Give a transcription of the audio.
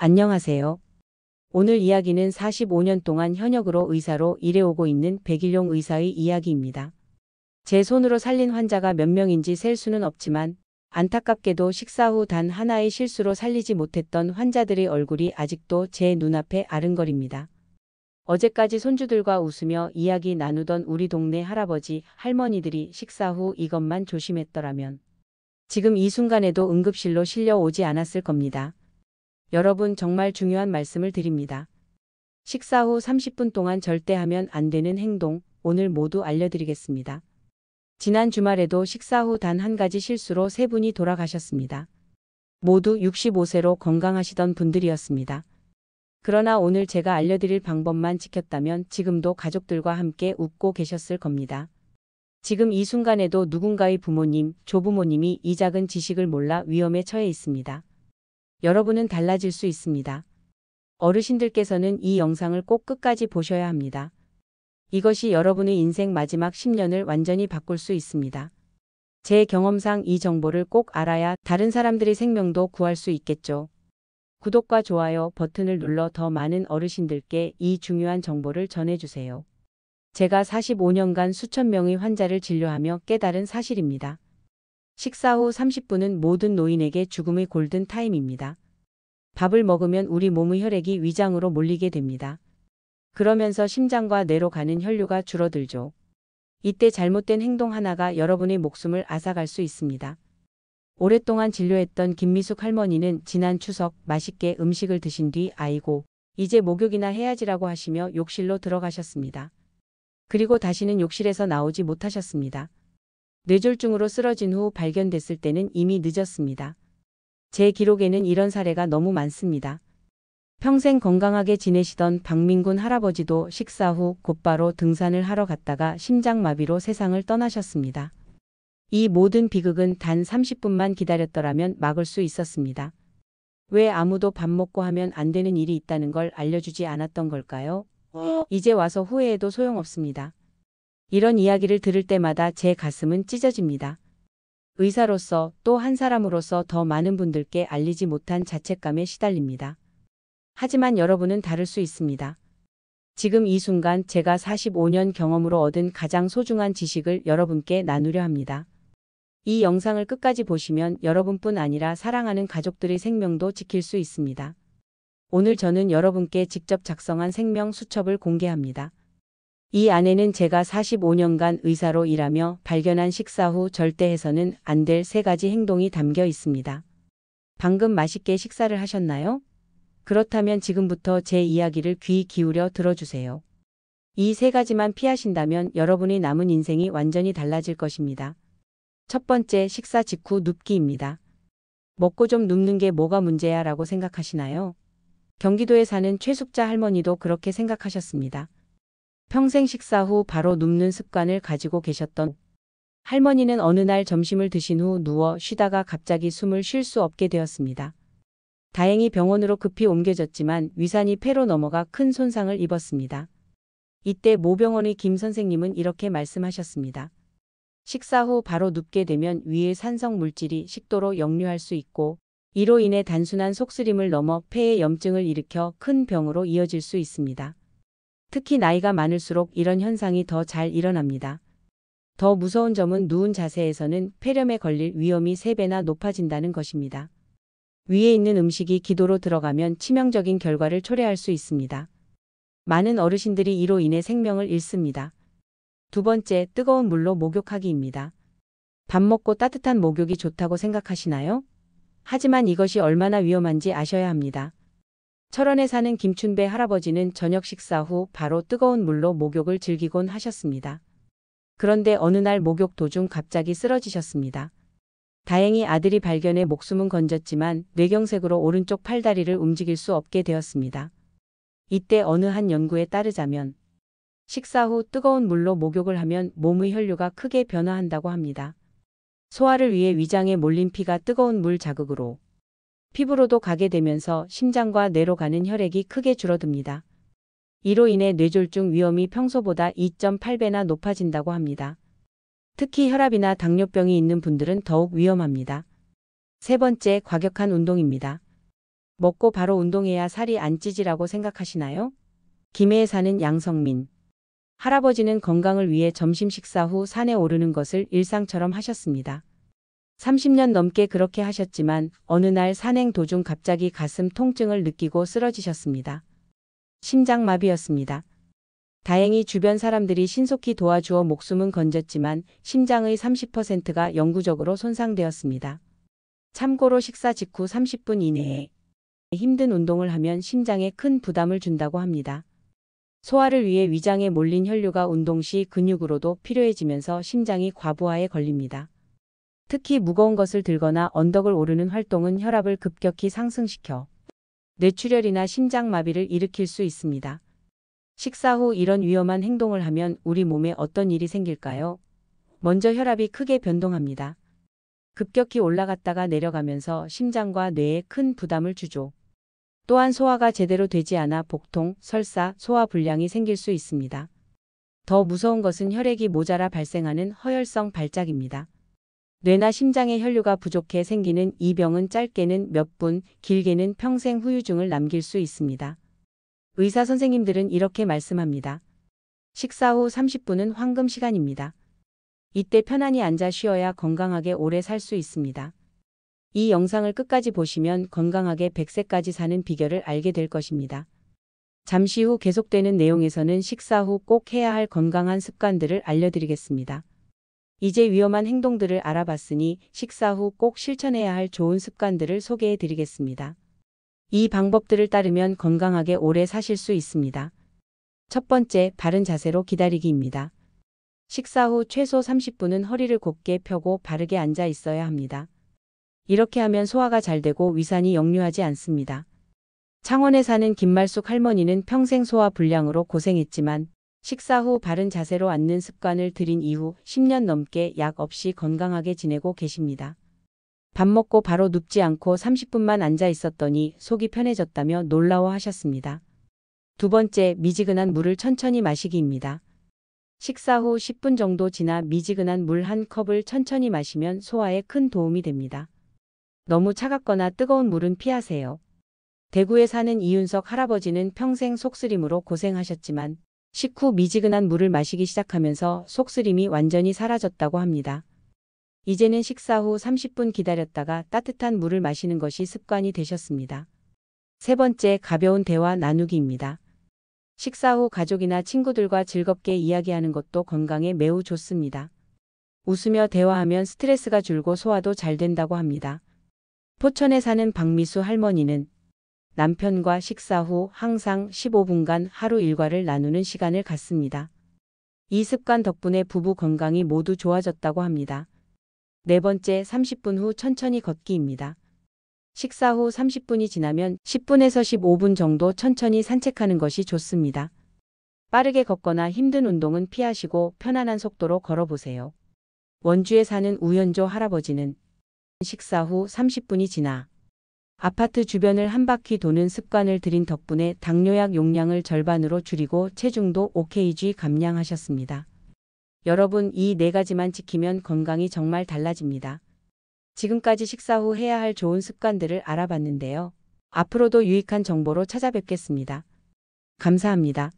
안녕하세요. 오늘 이야기는 45년 동안 현역으로 의사로 일해오고 있는 백일용 의사의 이야기입니다. 제 손으로 살린 환자가 몇 명인지 셀 수는 없지만 안타깝게도 식사 후 단 하나의 실수로 살리지 못했던 환자들의 얼굴이 아직도 제 눈앞에 아른거립니다. 어제까지 손주들과 웃으며 이야기 나누던 우리 동네 할아버지, 할머니들이 식사 후 이것만 조심했더라면 지금 이 순간에도 응급실로 실려오지 않았을 겁니다. 여러분, 정말 중요한 말씀을 드립니다. 식사 후 30분 동안 절대 하면 안 되는 행동, 오늘 모두 알려드리겠습니다. 지난 주말에도 식사 후 단 한 가지 실수로 세 분이 돌아가셨습니다. 모두 65세로 건강하시던 분들이었습니다. 그러나 오늘 제가 알려드릴 방법만 지켰다면 지금도 가족들과 함께 웃고 계셨을 겁니다. 지금 이 순간에도 누군가의 부모님, 조부모님이 이 작은 지식을 몰라 위험에 처해 있습니다. 여러분은 달라질 수 있습니다. 어르신들께서는 이 영상을 꼭 끝까지 보셔야 합니다. 이것이 여러분의 인생 마지막 10년을 완전히 바꿀 수 있습니다. 제 경험상 이 정보를 꼭 알아야 다른 사람들의 생명도 구할 수 있겠죠. 구독과 좋아요 버튼을 눌러 더 많은 어르신들께 이 중요한 정보를 전해주세요. 제가 45년간 수천 명의 환자를 진료하며 깨달은 사실입니다. 식사 후 30분은 모든 노인에게 죽음의 골든 타임입니다. 밥을 먹으면 우리 몸의 혈액이 위장으로 몰리게 됩니다. 그러면서 심장과 뇌로 가는 혈류가 줄어들죠. 이때 잘못된 행동 하나가 여러분의 목숨을 앗아갈 수 있습니다. 오랫동안 진료했던 김미숙 할머니는 지난 추석 맛있게 음식을 드신 뒤 아이고, 이제 목욕이나 해야지라고 하시며 욕실로 들어가셨습니다. 그리고 다시는 욕실에서 나오지 못하셨습니다. 뇌졸중으로 쓰러진 후 발견됐을 때는 이미 늦었습니다. 제 기록에는 이런 사례가 너무 많습니다. 평생 건강하게 지내시던 박민군 할아버지도 식사 후 곧바로 등산을 하러 갔다가 심장마비로 세상을 떠나셨습니다. 이 모든 비극은 단 30분만 기다렸더라면 막을 수 있었습니다. 왜 아무도 밥 먹고 하면 안 되는 일이 있다는 걸 알려주지 않았던 걸까요? 이제 와서 후회해도 소용없습니다. 이런 이야기를 들을 때마다 제 가슴은 찢어집니다. 의사로서 또 한 사람으로서 더 많은 분들께 알리지 못한 자책감에 시달립니다. 하지만 여러분은 다를 수 있습니다. 지금 이 순간 제가 45년 경험으로 얻은 가장 소중한 지식을 여러분께 나누려 합니다. 이 영상을 끝까지 보시면 여러분뿐 아니라 사랑하는 가족들의 생명도 지킬 수 있습니다. 오늘 저는 여러분께 직접 작성한 생명 수첩을 공개합니다. 이 안에는 제가 45년간 의사로 일하며 발견한 식사 후 절대 해서는 안 될 3가지 행동이 담겨 있습니다. 방금 맛있게 식사를 하셨나요? 그렇다면 지금부터 제 이야기를 귀 기울여 들어주세요. 이 3가지만 피하신다면 여러분의 남은 인생이 완전히 달라질 것입니다. 첫 번째, 식사 직후 눕기입니다. 먹고 좀 눕는 게 뭐가 문제야 라고 생각하시나요? 경기도에 사는 최숙자 할머니도 그렇게 생각하셨습니다. 평생 식사 후 바로 눕는 습관을 가지고 계셨던 할머니는 어느 날 점심을 드신 후 누워 쉬다가 갑자기 숨을 쉴 수 없게 되었습니다. 다행히 병원으로 급히 옮겨졌지만 위산이 폐로 넘어가 큰 손상을 입었습니다. 이때 모병원의 김 선생님은 이렇게 말씀하셨습니다. 식사 후 바로 눕게 되면 위의 산성 물질이 식도로 역류할 수 있고 이로 인해 단순한 속쓰림을 넘어 폐에 염증을 일으켜 큰 병으로 이어질 수 있습니다. 특히 나이가 많을수록 이런 현상이 더 잘 일어납니다. 더 무서운 점은 누운 자세에서는 폐렴에 걸릴 위험이 3배나 높아진다는 것입니다. 위에 있는 음식이 기도로 들어가면 치명적인 결과를 초래할 수 있습니다. 많은 어르신들이 이로 인해 생명을 잃습니다. 두 번째, 뜨거운 물로 목욕하기입니다. 밥 먹고 따뜻한 목욕이 좋다고 생각하시나요? 하지만 이것이 얼마나 위험한지 아셔야 합니다. 철원에 사는 김춘배 할아버지는 저녁 식사 후 바로 뜨거운 물로 목욕을 즐기곤 하셨습니다. 그런데 어느 날 목욕 도중 갑자기 쓰러지셨습니다. 다행히 아들이 발견해 목숨은 건졌지만 뇌경색으로 오른쪽 팔다리를 움직일 수 없게 되었습니다. 이때 어느 한 연구에 따르자면 식사 후 뜨거운 물로 목욕을 하면 몸의 혈류가 크게 변화한다고 합니다. 소화를 위해 위장에 몰린 피가 뜨거운 물 자극으로 피부로도 가게 되면서 심장과 뇌로 가는 혈액이 크게 줄어듭니다. 이로 인해 뇌졸중 위험이 평소보다 2.8배나 높아진다고 합니다. 특히 혈압이나 당뇨병이 있는 분들은 더욱 위험합니다. 세 번째, 과격한 운동입니다. 먹고 바로 운동해야 살이 안 찌지라고 생각하시나요? 김해에 사는 양성민. 할아버지는 건강을 위해 점심 식사 후 산에 오르는 것을 일상처럼 하셨습니다. 30년 넘게 그렇게 하셨지만 어느 날 산행 도중 갑자기 가슴 통증을 느끼고 쓰러지셨습니다. 심장마비였습니다. 다행히 주변 사람들이 신속히 도와주어 목숨은 건졌지만 심장의 30%가 영구적으로 손상되었습니다. 참고로 식사 직후 30분 이내에 힘든 운동을 하면 심장에 큰 부담을 준다고 합니다. 소화를 위해 위장에 몰린 혈류가 운동 시 근육으로도 필요해지면서 심장이 과부하에 걸립니다. 특히 무거운 것을 들거나 언덕을 오르는 활동은 혈압을 급격히 상승시켜 뇌출혈이나 심장마비를 일으킬 수 있습니다. 식사 후 이런 위험한 행동을 하면 우리 몸에 어떤 일이 생길까요? 먼저 혈압이 크게 변동합니다. 급격히 올라갔다가 내려가면서 심장과 뇌에 큰 부담을 주죠. 또한 소화가 제대로 되지 않아 복통, 설사, 소화불량이 생길 수 있습니다. 더 무서운 것은 혈액이 모자라 발생하는 허혈성 발작입니다. 뇌나 심장의 혈류가 부족해 생기는 이 병은 짧게는 몇 분, 길게는 평생 후유증을 남길 수 있습니다. 의사 선생님들은 이렇게 말씀합니다. 식사 후 30분은 황금 시간입니다. 이때 편안히 앉아 쉬어야 건강하게 오래 살 수 있습니다. 이 영상을 끝까지 보시면 건강하게 100세까지 사는 비결을 알게 될 것입니다. 잠시 후 계속되는 내용에서는 식사 후 꼭 해야 할 건강한 습관들을 알려드리겠습니다. 이제 위험한 행동들을 알아봤으니 식사 후 꼭 실천해야 할 좋은 습관들을 소개해 드리겠습니다. 이 방법들을 따르면 건강하게 오래 사실 수 있습니다. 첫 번째, 바른 자세로 기다리기입니다. 식사 후 최소 30분은 허리를 곧게 펴고 바르게 앉아 있어야 합니다. 이렇게 하면 소화가 잘 되고 위산이 역류하지 않습니다. 창원에 사는 김말숙 할머니는 평생 소화 불량으로 고생했지만 식사 후 바른 자세로 앉는 습관을 들인 이후 10년 넘게 약 없이 건강하게 지내고 계십니다. 밥 먹고 바로 눕지 않고 30분만 앉아 있었더니 속이 편해졌다며 놀라워하셨습니다. 두 번째, 미지근한 물을 천천히 마시기입니다. 식사 후 10분 정도 지나 미지근한 물 한 컵을 천천히 마시면 소화에 큰 도움이 됩니다. 너무 차갑거나 뜨거운 물은 피하세요. 대구에 사는 이윤석 할아버지는 평생 속쓰림으로 고생하셨지만 식후 미지근한 물을 마시기 시작하면서 속쓰림이 완전히 사라졌다고 합니다. 이제는 식사 후 30분 기다렸다가 따뜻한 물을 마시는 것이 습관이 되셨습니다. 세 번째, 가벼운 대화 나누기입니다. 식사 후 가족이나 친구들과 즐겁게 이야기하는 것도 건강에 매우 좋습니다. 웃으며 대화하면 스트레스가 줄고 소화도 잘 된다고 합니다. 포천에 사는 박미수 할머니는 남편과 식사 후 항상 15분간 하루 일과를 나누는 시간을 갖습니다. 이 습관 덕분에 부부 건강이 모두 좋아졌다고 합니다. 네 번째, 30분 후 천천히 걷기입니다. 식사 후 30분이 지나면 10분에서 15분 정도 천천히 산책하는 것이 좋습니다. 빠르게 걷거나 힘든 운동은 피하시고 편안한 속도로 걸어보세요. 원주에 사는 우현조 할아버지는 식사 후 30분이 지나 아파트 주변을 한 바퀴 도는 습관을 들인 덕분에 당뇨약 용량을 절반으로 줄이고 체중도 5kg 감량하셨습니다. 여러분, 이 네 가지만 지키면 건강이 정말 달라집니다. 지금까지 식사 후 해야 할 좋은 습관들을 알아봤는데요. 앞으로도 유익한 정보로 찾아뵙겠습니다. 감사합니다.